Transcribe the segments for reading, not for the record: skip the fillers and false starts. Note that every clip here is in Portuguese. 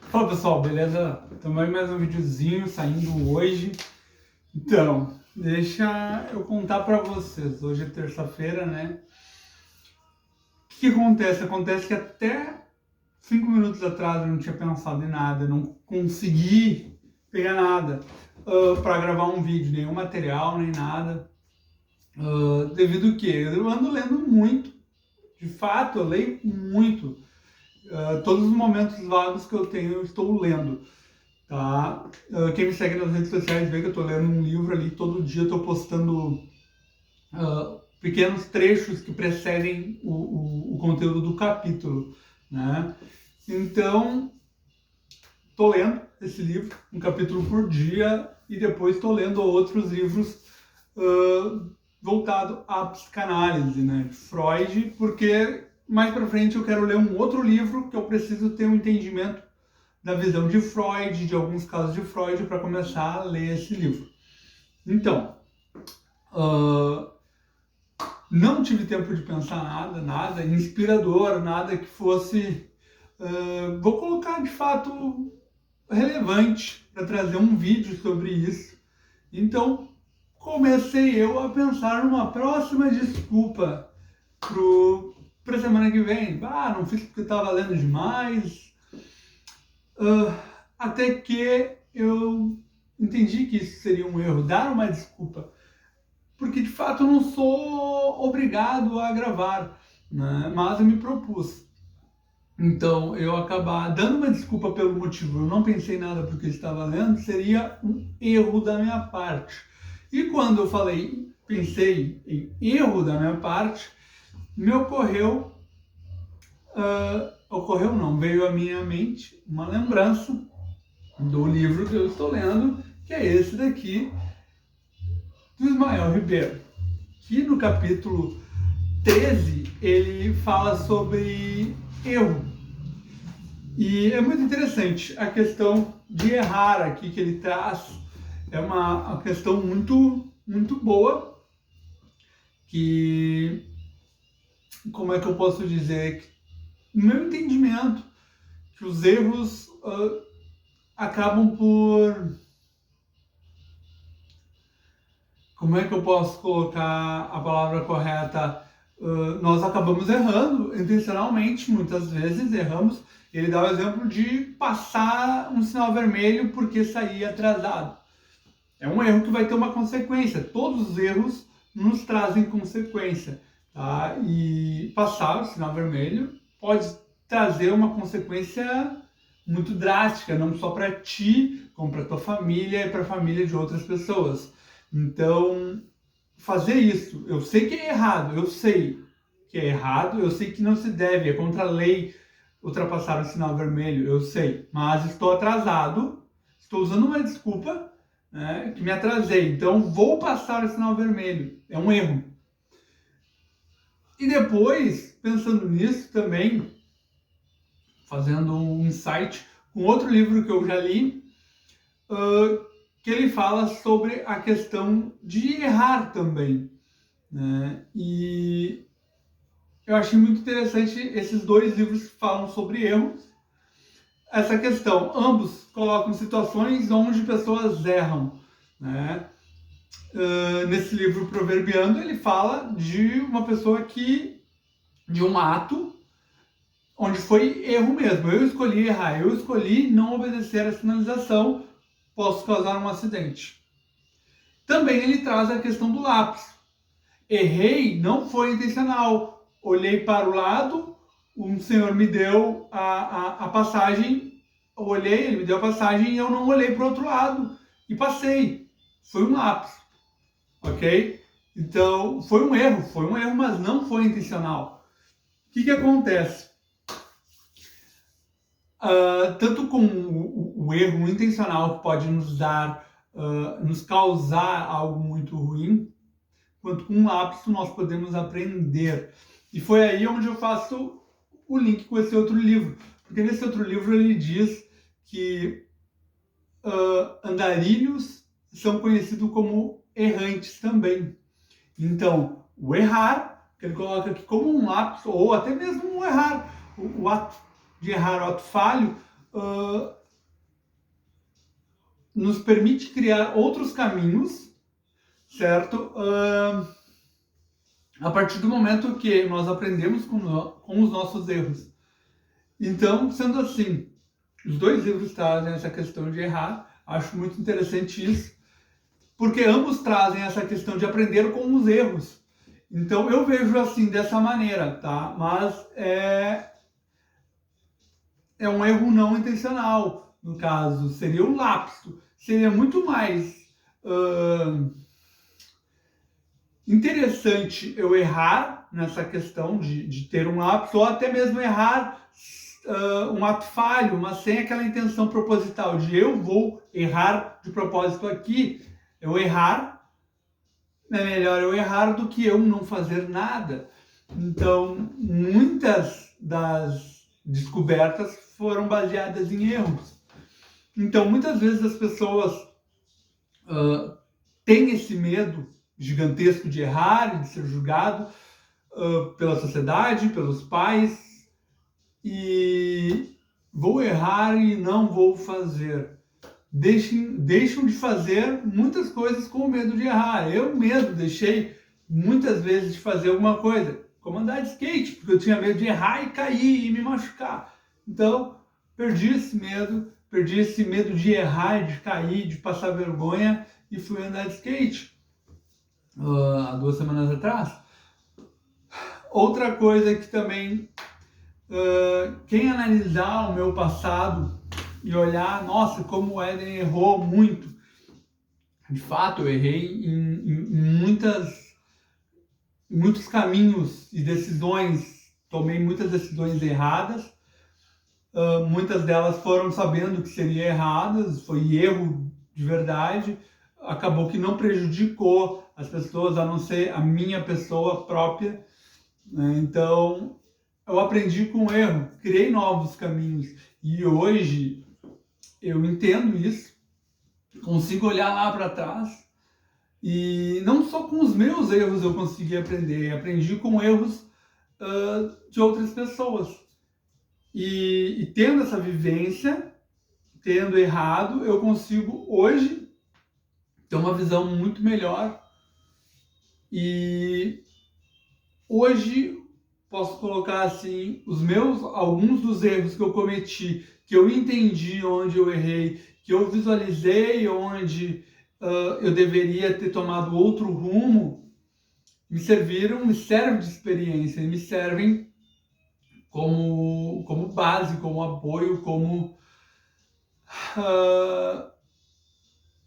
Fala pessoal, beleza? Também mais um videozinho saindo hoje. Então, deixa eu contar pra vocês. Hoje é terça-feira, né? O que acontece? Acontece que até 5 minutos atrás eu não tinha pensado em nada, não consegui pegar nada pra gravar um vídeo, nenhum material, nem nada. Devido a quê? Eu ando lendo muito, de fato, eu leio muito. Todos os momentos vagos que eu tenho, eu estou lendo. Tá? Quem me segue nas redes sociais vê que eu estou lendo um livro ali, todo dia estou postando pequenos trechos que precedem o conteúdo do capítulo, né? Então, estou lendo esse livro, um capítulo por dia, e depois estou lendo outros livros voltados à psicanálise, né? De Freud, porque mais para frente eu quero ler um outro livro que eu preciso ter um entendimento da visão de Freud, de alguns casos de Freud, para começar a ler esse livro. Então, não tive tempo de pensar nada inspirador, nada que fosse, vou colocar de fato, relevante para trazer um vídeo sobre isso. Então, comecei eu a pensar numa próxima desculpa para a semana que vem. Não fiz porque estava lendo demais. Até que eu entendi que isso seria um erro, dar uma desculpa, porque de fato eu não sou obrigado a gravar, né? Mas eu me propus. Então, eu acabar dando uma desculpa pelo motivo, eu não pensei nada porque eu estava lendo, seria um erro da minha parte. E quando eu pensei em erro da minha parte, me ocorreu não, veio à minha mente uma lembrança do livro que eu estou lendo, que é esse daqui, do Ismael Ribeiro, que no capítulo 13 ele fala sobre erro. E é muito interessante a questão de errar aqui que ele traz. É uma questão muito boa, que, como é que eu posso dizer, no meu entendimento, que os erros acabam por... Como é que eu posso colocar a palavra correta? Nós acabamos errando intencionalmente, muitas vezes erramos. Ele dá o exemplo de passar um sinal vermelho porque saía atrasado. É um erro que vai ter uma consequência. Todos os erros nos trazem consequência. Tá? E passar o sinal vermelho pode trazer uma consequência muito drástica, não só para ti, como para tua família e para a família de outras pessoas. Então, fazer isso, eu sei que é errado, eu sei que não se deve, é contra a lei ultrapassar o sinal vermelho, eu sei, mas estou atrasado, estou usando uma desculpa, né, que me atrasei, então vou passar o sinal vermelho, é um erro. E depois, pensando nisso também, fazendo um insight com outro livro que eu já li, que ele fala sobre a questão de errar também, né? E eu achei muito interessante esses dois livros que falam sobre erros. Essa questão, ambos colocam situações onde pessoas erram, né? Nesse livro Proverbiando, ele fala de uma pessoa de um ato onde foi erro mesmo. Eu escolhi errar, eu escolhi não obedecer a sinalização, posso causar um acidente. Também ele traz a questão do lápis. Errei, não foi intencional. Olhei para o lado, um senhor me deu a passagem, eu olhei, ele me deu a passagem e eu não olhei para o outro lado e passei. Foi um lápis, ok? Então, foi um erro, mas não foi intencional. O que acontece? Tanto com o erro intencional que pode nos causar algo muito ruim, quanto com um lápis nós podemos aprender. E foi aí onde eu faço o link com esse outro livro. Porque nesse outro livro ele diz que andarilhos são conhecidos como errantes também. Então, o errar, que ele coloca aqui como um lápis, ou até mesmo o errar, o ato de errar, o ato falho, uh, nos permite criar outros caminhos, certo? A partir do momento que nós aprendemos com os nossos erros. Então, sendo assim, os dois livros trazem essa questão de errar, acho muito interessante isso, porque ambos trazem essa questão de aprender com os erros. Então, eu vejo assim, dessa maneira, tá? Mas é um erro não intencional, no caso, seria um lapso. Seria muito mais interessante eu errar nessa questão de ter um lapso, ou até mesmo errar um ato falho, mas sem aquela intenção proposital de eu vou errar de propósito aqui. Eu errar, é melhor eu errar do que eu não fazer nada. Então, muitas das descobertas foram baseadas em erros. Então, muitas vezes as pessoas têm esse medo gigantesco de errar e de ser julgado pela sociedade, pelos pais, e vou errar e não vou fazer. Deixam de fazer muitas coisas com medo de errar. Eu mesmo deixei muitas vezes de fazer alguma coisa, como andar de skate, porque eu tinha medo de errar e cair e me machucar. Então, perdi esse medo de errar, de cair, de passar vergonha e fui andar de skate há 2 semanas atrás. Outra coisa que também, quem analisar o meu passado e olhar, nossa, como o Éden errou muito. De fato, eu errei em muitos caminhos e decisões, tomei muitas decisões erradas. Muitas delas foram sabendo que seriam erradas, foi erro de verdade. Acabou que não prejudicou as pessoas, a não ser a minha pessoa própria. Então, eu aprendi com o erro, criei novos caminhos. E hoje eu entendo isso, consigo olhar lá para trás. E não só com os meus erros eu consegui aprender, aprendi com erros de outras pessoas. E tendo essa vivência, tendo errado, eu consigo hoje ter uma visão muito melhor. E hoje posso colocar assim, alguns dos erros que eu cometi, que eu entendi onde eu errei, que eu visualizei onde eu deveria ter tomado outro rumo, me servem de experiência, me servem como base, como apoio, como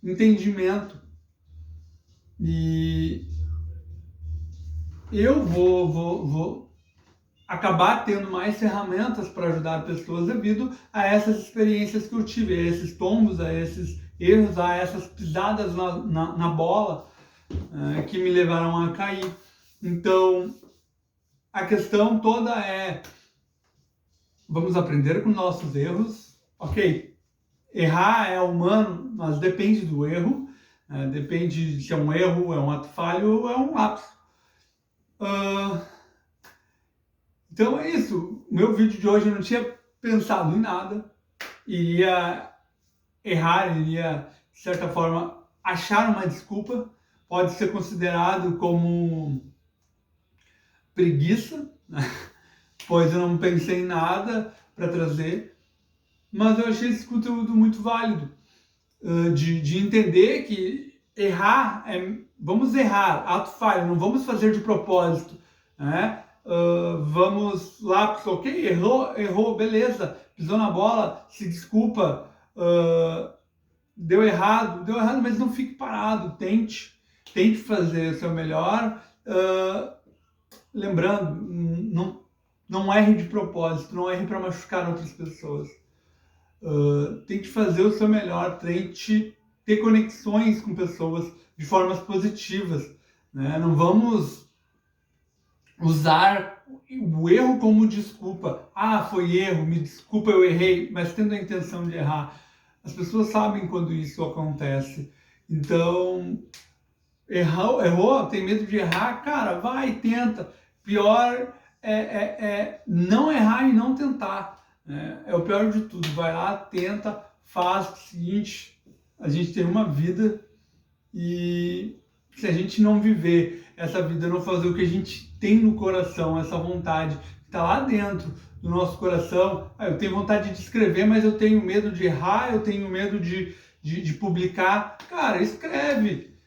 entendimento. E eu vou acabar tendo mais ferramentas para ajudar pessoas devido a essas experiências que eu tive, a esses tombos, a esses erros, a essas pisadas na bola que me levaram a cair. Então, a questão toda é, vamos aprender com nossos erros, ok? Errar é humano, mas depende do erro, depende se é um erro, é um ato falho ou é um lapso. Então é isso, o meu vídeo de hoje eu não tinha pensado em nada, iria errar, iria de certa forma achar uma desculpa, pode ser considerado como preguiça, né? Pois eu não pensei em nada para trazer, mas eu achei esse conteúdo muito válido, de entender que errar, vamos errar, ato falho, não vamos fazer de propósito, né? Vamos lá, ok, errou, beleza, pisou na bola, se desculpa, deu errado, mas não fique parado, tente fazer o seu melhor, lembrando, não erre de propósito, não erre para machucar outras pessoas, tente fazer o seu melhor, tente ter conexões com pessoas de formas positivas, né? Não vamos usar o erro como desculpa. Foi erro, me desculpa, eu errei, mas tendo a intenção de errar. As pessoas sabem quando isso acontece. Então, errou, tem medo de errar, cara, vai, tenta. Pior é não errar e não tentar. né? É o pior de tudo. Vai lá, tenta, faz o seguinte, a gente tem uma vida e se a gente não viver essa vida, não fazer o que a gente tem no coração, essa vontade que está lá dentro do nosso coração, eu tenho vontade de escrever, mas eu tenho medo de errar, eu tenho medo de publicar. Cara, escreve,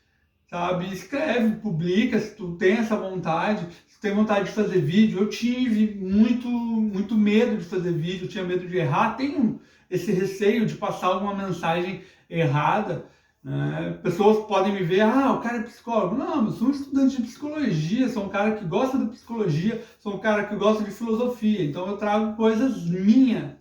sabe? Escreve, publica, se tu tem essa vontade, se tu tem vontade de fazer vídeo. Eu tive muito medo de fazer vídeo, eu tinha medo de errar, tenho esse receio de passar alguma mensagem errada, né? Pessoas podem me ver, o cara é psicólogo. Não, eu sou um estudante de psicologia, sou um cara que gosta da psicologia, sou um cara que gosta de filosofia, então eu trago coisas minhas,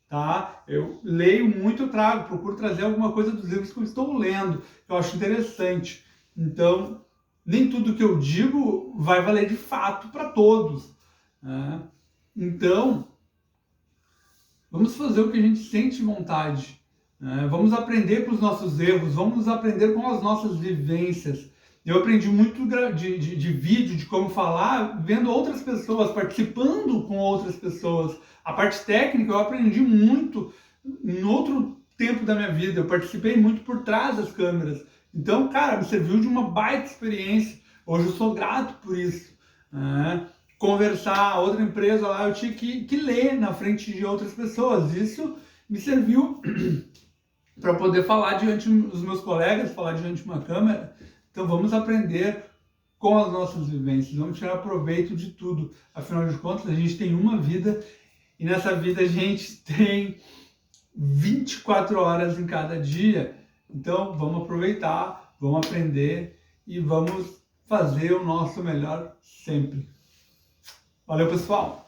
tá? Eu leio muito, eu trago, procuro trazer alguma coisa dos livros que eu estou lendo, que eu acho interessante. Então, nem tudo que eu digo vai valer de fato para todos, né? Então, vamos fazer o que a gente sente vontade, né? Vamos aprender com os nossos erros, vamos aprender com as nossas vivências. Eu aprendi muito de vídeo, de como falar, vendo outras pessoas, participando com outras pessoas. A parte técnica eu aprendi muito em outro tempo da minha vida. Eu participei muito por trás das câmeras. Então, cara, me serviu de uma baita experiência. Hoje eu sou grato por isso, né? Conversar, outra empresa lá, eu tinha que ler na frente de outras pessoas. Isso me serviu para poder falar diante dos meus colegas, falar diante de uma câmera. Então vamos aprender com as nossas vivências, vamos tirar proveito de tudo. Afinal de contas, a gente tem uma vida e nessa vida a gente tem 24 horas em cada dia. Então vamos aproveitar, vamos aprender e vamos fazer o nosso melhor sempre. Valeu, pessoal!